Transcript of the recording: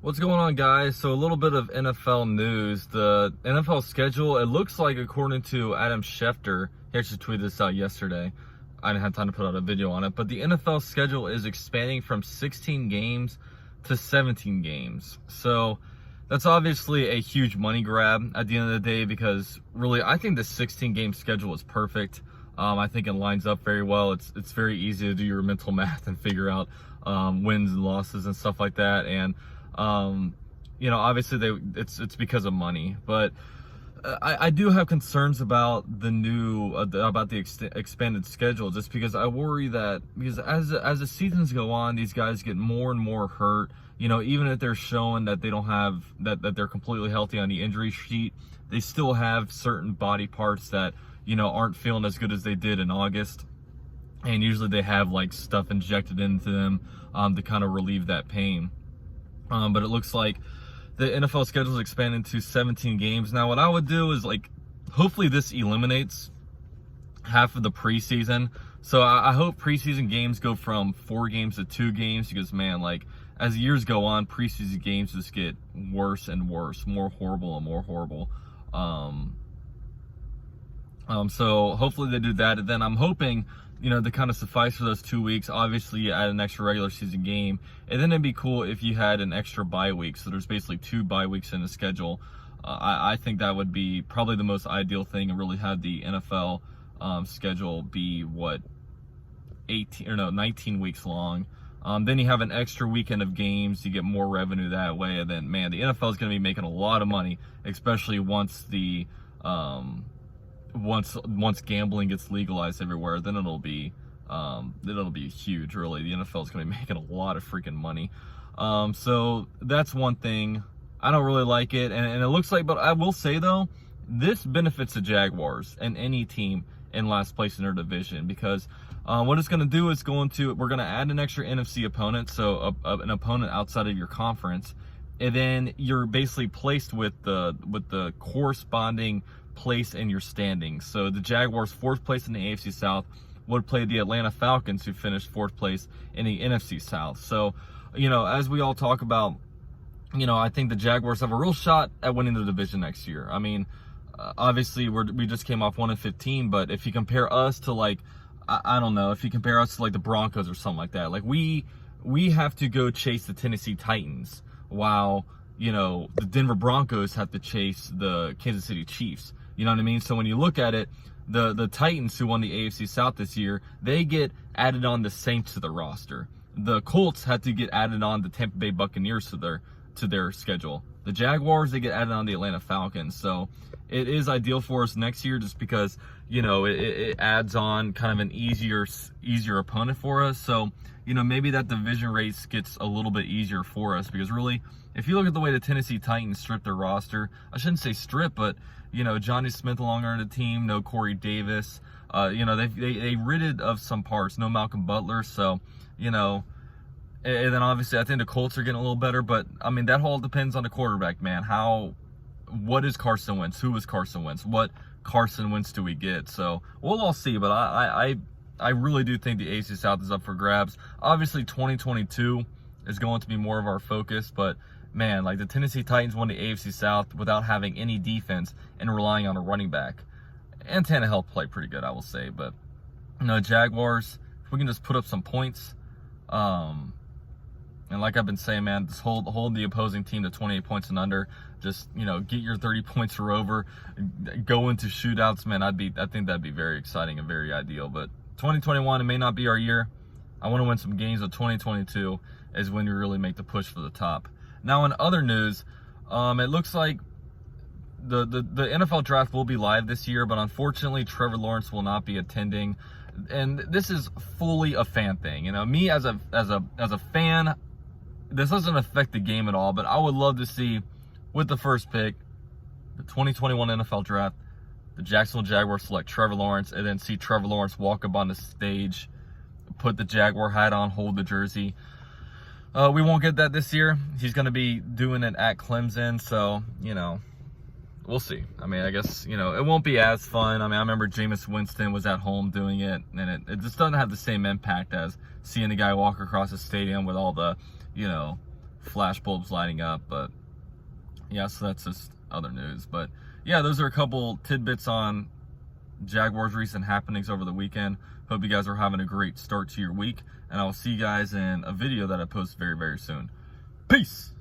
What's going on, guys? So a little bit of NFL news. The NFL schedule, it looks like, according to Adam Schefter, he actually tweeted this out yesterday. I didn't have time to put out a video on it, but the NFL schedule is expanding from 16 games to 17 games. So that's obviously a huge money grab at the end of the day, because really, I think the 16-game schedule is perfect. I think it lines up very well. It's very easy to do your mental math and figure out wins and losses and stuff like that. And obviously it's because of money, but I do have concerns about the new about the expanded schedule, just because I worry that as the seasons go on, these guys get more and more hurt. Even if they're showing that they don't have that they're completely healthy on the injury sheet, they still have certain body parts that aren't feeling as good as they did in August, and usually they have like stuff injected into them to kind of relieve that pain. But it looks like the NFL schedule is expanding to 17 games. Now, what I would do is, hopefully this eliminates half of the preseason. So I hope preseason games go from 4 games to 2 games, because, man, as years go on, preseason games just get worse and worse, more horrible and more horrible. So hopefully they do that. And then I'm hoping, to kind of suffice for those 2 weeks, obviously you add an extra regular season game. And then it'd be cool if you had an extra bye week. So there's basically 2 bye weeks in the schedule. I think that would be probably the most ideal thing, and really have the NFL schedule be 19 weeks long. Then you have an extra weekend of games, you get more revenue that way. And then, man, the NFL is going to be making a lot of money, especially once once gambling gets legalized everywhere. Then it'll be huge. Really, the NFL is going to be making a lot of freaking money. So that's one thing. I don't really like it, and it looks like, but I will say though, this benefits the Jaguars and any team in last place in their division, because what it's going to do is we're going to add an extra NFC opponent, so an opponent outside of your conference, and then you're basically placed with the corresponding place in your standings. So the Jaguars, 4th place in the AFC South, would play the Atlanta Falcons, who finished 4th place in the NFC South. So, as we all talk about, I think the Jaguars have a real shot at winning the division next year. I mean, obviously we just came off 1-15, but if you compare us to I don't know, if you compare us to the Broncos or something like that, we have to go chase the Tennessee Titans, while the Denver Broncos have to chase the Kansas City Chiefs. You know what I mean? So when you look at it, the Titans, who won the AFC South this year, they get added on the Saints to the roster. The Colts had to get added on the Tampa Bay Buccaneers to their schedule. The Jaguars, they get added on the Atlanta Falcons. So it is ideal for us next year, just because it adds on kind of an easier opponent for us. So maybe that division race gets a little bit easier for us, because really, if you look at the way the Tennessee Titans stripped their roster, I shouldn't say strip, but Johnny Smith no longer on the team, no Corey Davis, they ridded of some parts, no Malcolm Butler. So and then obviously I think the Colts are getting a little better, but I mean, that all depends on the quarterback, man. What is Carson Wentz? Who is Carson Wentz? What Carson Wentz do we get? So we'll all see, but I really do think the AFC South is up for grabs. Obviously 2022 is going to be more of our focus, but man, the Tennessee Titans won the AFC South without having any defense and relying on a running back. And Tannehill played pretty good, I will say. But Jaguars, if we can just put up some points, and like I've been saying, man, just hold the opposing team to 28 points and under. Just get your 30 points or over, go into shootouts, man. I think that'd be very exciting and very ideal. But 2021, it may not be our year. I want to win some games, but 2022 is when we really make the push for the top. Now, in other news, it looks like the NFL draft will be live this year, but unfortunately Trevor Lawrence will not be attending. And this is fully a fan thing. Me as a fan, this doesn't affect the game at all, but I would love to see, with the first pick, the 2021 NFL draft, the Jacksonville Jaguars select Trevor Lawrence, and then see Trevor Lawrence walk up on the stage, put the Jaguar hat on, hold the jersey. We won't get that this year. He's going to be doing it at Clemson, so, we'll see. I mean, I guess, it won't be as fun. I mean, I remember Jameis Winston was at home doing it, and it just doesn't have the same impact as seeing the guy walk across the stadium with all the, flash bulbs lighting up. But yeah, so that's just other news. But yeah, those are a couple tidbits on Jaguars' recent happenings over the weekend. Hope you guys are having a great start to your week, and I'll see you guys in a video that I post very, very soon. Peace!